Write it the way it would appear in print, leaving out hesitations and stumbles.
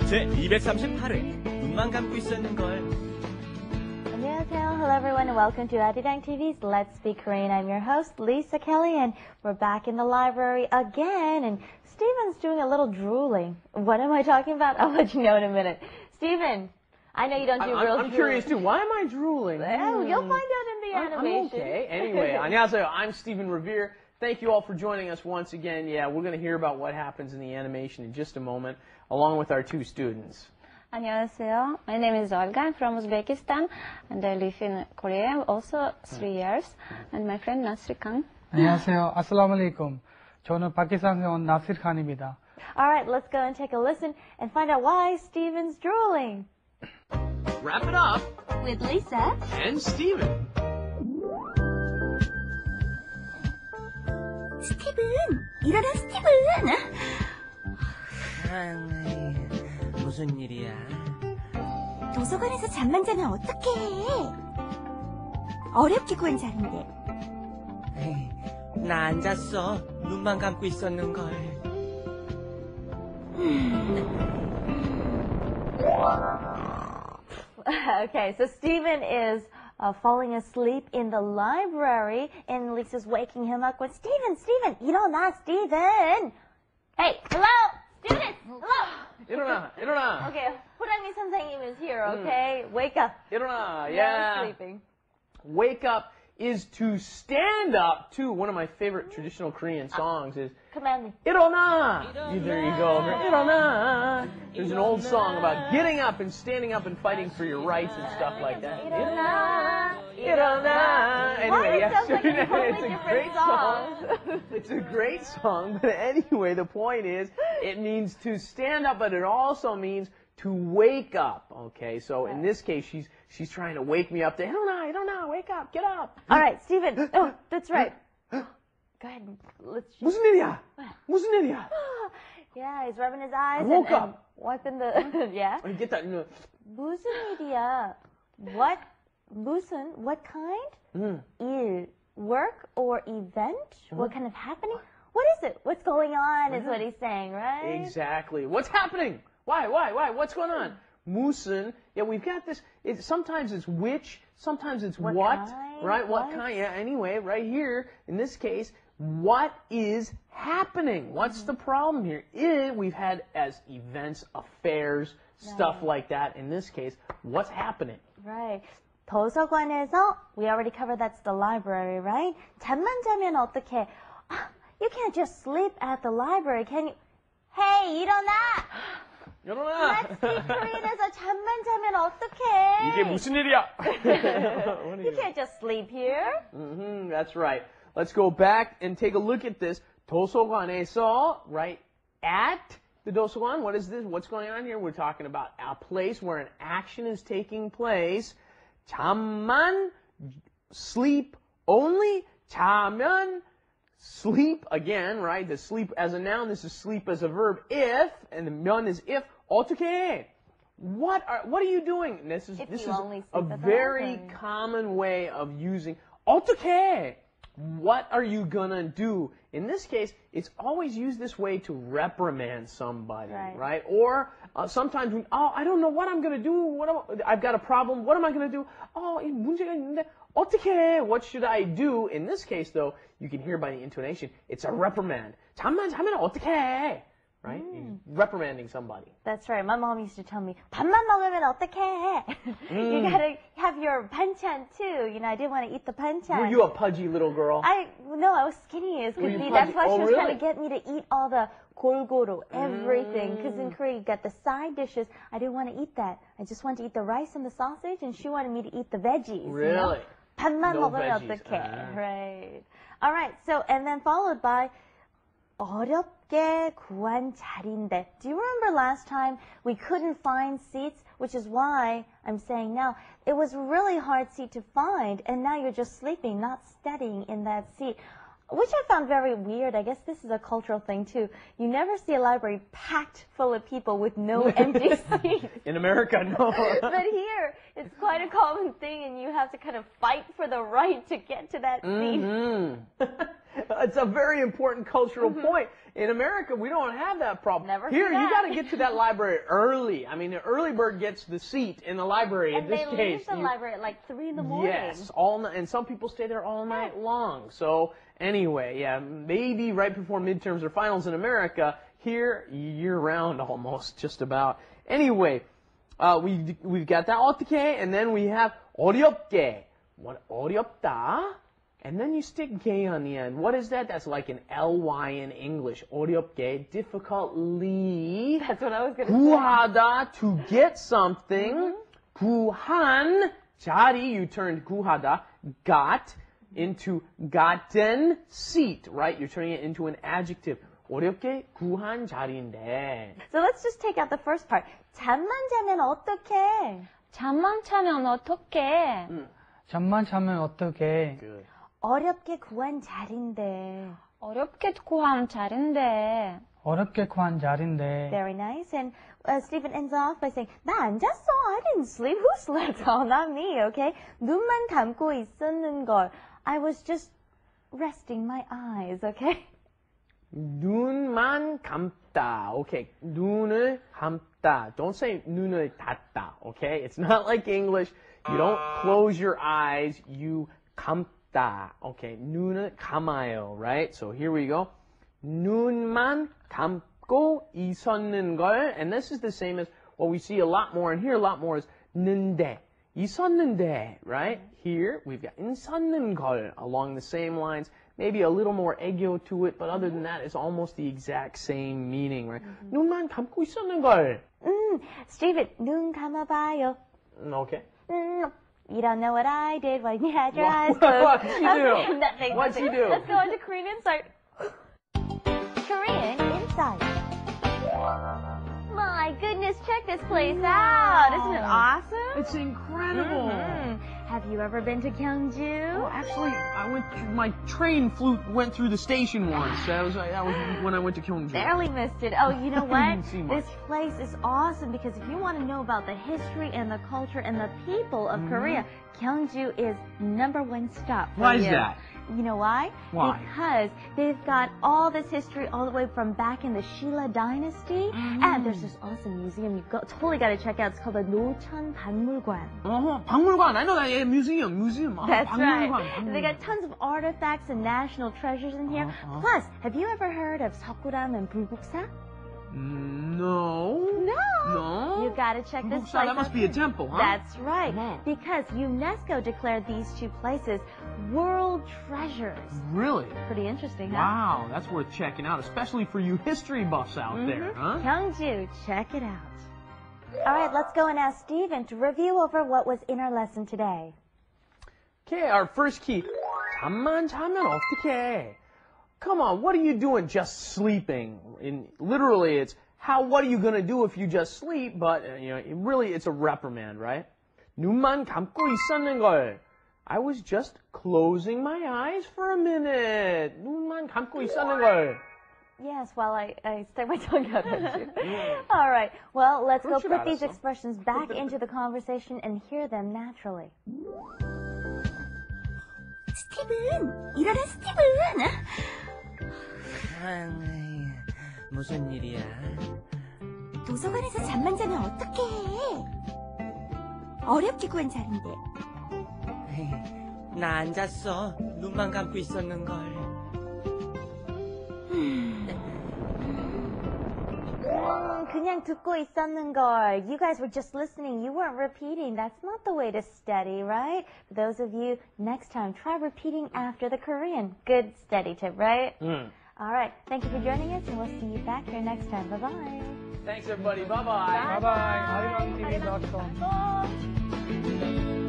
제 238회 눈만 감고 있었는 걸. 안녕하세요. Hello everyone and welcome to Arirang TV's Let's Speak Korean. I'm your host Lisa Kelly and we're back in the library again and Steven's doing a little drooling. What am I talking about? I'll let you know in a minute. Steven, I know you don't do real drooling. I'm curious too. Why am I drooling? Oh, you'll find out in the animation. I'm okay. Anyway, 안녕하세요. I'm Steven Revere. Thank you all for joining us once again. Yeah, we're going to hear about what happens in the animation in just a moment, along with our two students. 안녕하세요. My name is Olga. I'm from Uzbekistan and I live in Korea also 3 years. And my friend Nasri Khan. 안녕하세요. 아슬라무 알레이쿰. 저는 파키스탄에서 온 나시르 칸입니다. All right, let's go and take a listen and find out why Steven's drooling. Wrap it up With Lisa and Steven. 스티븐! 일어나, 스티븐! 무슨 일이야? 도서관에서 잠만 자면 어떡해? 어렵게 구한 자리인데. 나 안 잤어. 눈만 감고 있었는 걸. Okay, so Steven is falling asleep in the library, and Lisa's waking him up. Going, Steven, 일어나, Steven. Hey, hello, students, hello. 일어나. Okay, 호랑이 선생님 is here. Okay, wake up. 일어나. No Yeah. sleeping. Wake up is to stand up to one of my favorite traditional Korean songs is Command me. 일어나. There you go. 일어나. There's an old song about getting up and standing up and fighting for your rights and stuff like that. 일어나. Anyway, Why yes, it sounds like a it's totally a different great song. It's a great song, but anyway, the point is, it means to stand up, but it also means to wake up. Okay, so in this case, she's trying to wake me up to 일어나, wake up, get up. All right, Steven. Oh, that's right. Go ahead. Let's. 무슨 일이야? 무슨 일이야? Yeah, he's rubbing his eyes. I woke and up. wiping the. Yeah. Get that. 무슨 일이야? What? 무슨? What kind? 일. Work or event? What kind of happening? What is it? What's going on is what he's saying, right? Exactly. What's happening? Why? What's going on? 무슨? Yeah, we've got this. Sometimes it's which, sometimes it's what, kind? right? What What? kind? Yeah, anyway, right here, in this case, what is happening? What's the problem here? We've had as events, affairs, stuff like that. In this case, what's happening? Right. 도서관에서, we already covered that's the library, right? 잠만 자면 어떡해? You can't just sleep at the library, can you? Hey, 일어나! 일어나! Let's speak Korean에서 잠만 자면 어떡해? 이게 무슨 일이야? You can't just sleep here. That's right. Let's go back and take a look at this. 도서관에서, right? At the 도서관. What is this? What's going on here? We're talking about a place where an action is taking place. 잠만, sleep only. 자면, sleep again, right? The sleep as a noun. This is sleep as a verb. If, and the 면 is if. 어떻게? What are you doing? This is only a sleep at the very library. common way of using 어떻게? What are you gonna do? In this case, it's always used this way to reprimand somebody, right? Or sometimes, I don't know what I'm gonna do. I've got a problem. What am I gonna do? 이 문제가 있는데 어떻게? What should I do? In this case, though, you can hear by the intonation, it's a reprimand. 잠만 자면 어떡해? Right? You're reprimanding somebody. That's right. My mom used to tell me, 밥만 먹으면 어떡해? You gotta have your banchan too. You know, I didn't want to eat the banchan. Were you a pudgy little girl? No, I was skinny as could you be. pudgy? That's why Oh, she was trying really? to get me to eat all the 골고루, everything. Because in Korea, you got the side dishes. I didn't want to eat that. I just wanted to eat the rice and the sausage, and she wanted me to eat the veggies. Really? You know? 밥만 No 먹으면 veggies. 어떡해? Right. All right. So, and then followed by 어렵게 구한 자리인데. Do you remember last time we couldn't find seats? Which is why I'm saying now, it was a really hard seat to find, and now you're just sleeping, not studying in that seat. Which I found very weird. I guess this is a cultural thing too. You never see a library packed full of people with no empty seats. In America, no. But here, it's quite a common thing, and you have to kind of fight for the right to get to that seat. It's a very important cultural point. In America, we don't have that problem. Never Here, you forget. got to get to that library early. I mean, the early bird gets the seat in the library. And in this they case, leave the you- library at like 3 in the morning. Yes, all night, and some people stay there all night long. So anyway, yeah, maybe right before midterms or finals in America. Here, year-round almost, just about. Anyway, we've got that 어떻게, and then we have 어렵게. What 어렵다? And then you stick 게 on the end. What is that? That's like an ly in English. 어렵게, difficultly. That's what I was going to say. 구하다, to get something. 구한, 자리, you turned 구하다, got, into gotten, seat, right? You're turning it into an adjective. 어렵게 구한 자리인데. So let's just take out the first part. 잠만 자면 어떡해? 잠만 자면 어떡해? 잠만 자면 어떡해? Good. 어렵게 구한 자리인데. 어렵게 구한 자리인데. 어렵게 구한 자리인데. Very nice. And Stephen ends off by saying, 나 안 잤어. I didn't sleep. Who slept? Oh, not me, okay? 눈만 감고 있었는 걸. I was just resting my eyes, okay? 눈만 감다. Okay. 눈을 감다. Don't say 눈을 닫다. Okay. It's not like English. You don't close your eyes. You 감다. Okay. 눈을 감아요. Right? So here we go. 눈만 감고 있었는 걸. And this is the same as what we see a lot more and hear a lot more is 는데. 있었는데. Right? Here we've got 있었는 걸 along the same lines. Maybe a little more 애교 to it, but other than that, it's almost the exact same meaning, right? 눈만 감고 있었는 걸. Stephen, 눈 감아봐요. Okay. You don't know what I did when you had your What- eyes closed. what'd you do? Okay, nothing. What'd you do? Let's go on to Korean Insight. Korean Insight. My goodness, check this place out. Isn't it awesome? It's incredible. Have you ever been to Gyeongju? Well, actually, my train went through the station once. That was when I went to Gyeongju. Barely missed it. Oh, you know what? Didn't see much. This place is awesome because if you want to know about the history and the culture and the people of Korea, Gyeongju is #1 stop for Why is you. that? You know why? Why? Because they've got all this history all the way from back in the Shilla dynasty, and there's this awesome museum you've totally got to check out. It's called the Nocheon Banmulgwan. 박물관. I know that. Yeah, museum. That's 박물관, right. 박물관. They got tons of artifacts and national treasures in here. Plus, have you ever heard of Seokguram and Bulguksa? No. No. You gotta check this Bulguksa, place that must out. be a temple, huh? That's right. Uh-huh. Because UNESCO declared these two places world treasures. Really? Pretty interesting, huh? Wow, that's worth checking out, especially for you history buffs out there, huh? Gyeongju, check it out. All right, let's go and ask Stephen to review over what was in our lesson today. Okay, our first key. 잠만 자면 어떡해? Come on, what are you doing just sleeping? Literally, it's what are you going to do if you just sleep? But, really, it's a reprimand, right? 눈만 감고 있었는 걸. I was just closing my eyes for a minute. 눈만 감고 있었는 걸. Yes, while I stick my tongue out at you. All right, well, let's go 그럴 줄 put these 알았어. expressions back into the conversation and hear them naturally. 스티븐, 일어나 스티븐. 무슨 일이야? 도서관에서 잠만 자면 어떡해? 어렵게 구한 자리인데. 나 안 잤어. 눈만 감고 있었는 걸. 그냥 듣고 있었는 걸. You guys were just listening. You weren't repeating. That's not the way to study, right? For those of you, next time, try repeating after the Korean. Good study tip, right? All right. Thank you for joining us, and we'll see you back here next time. Bye-bye. Thanks, everybody. Bye-bye. Bye bye. 아리랑TV.com.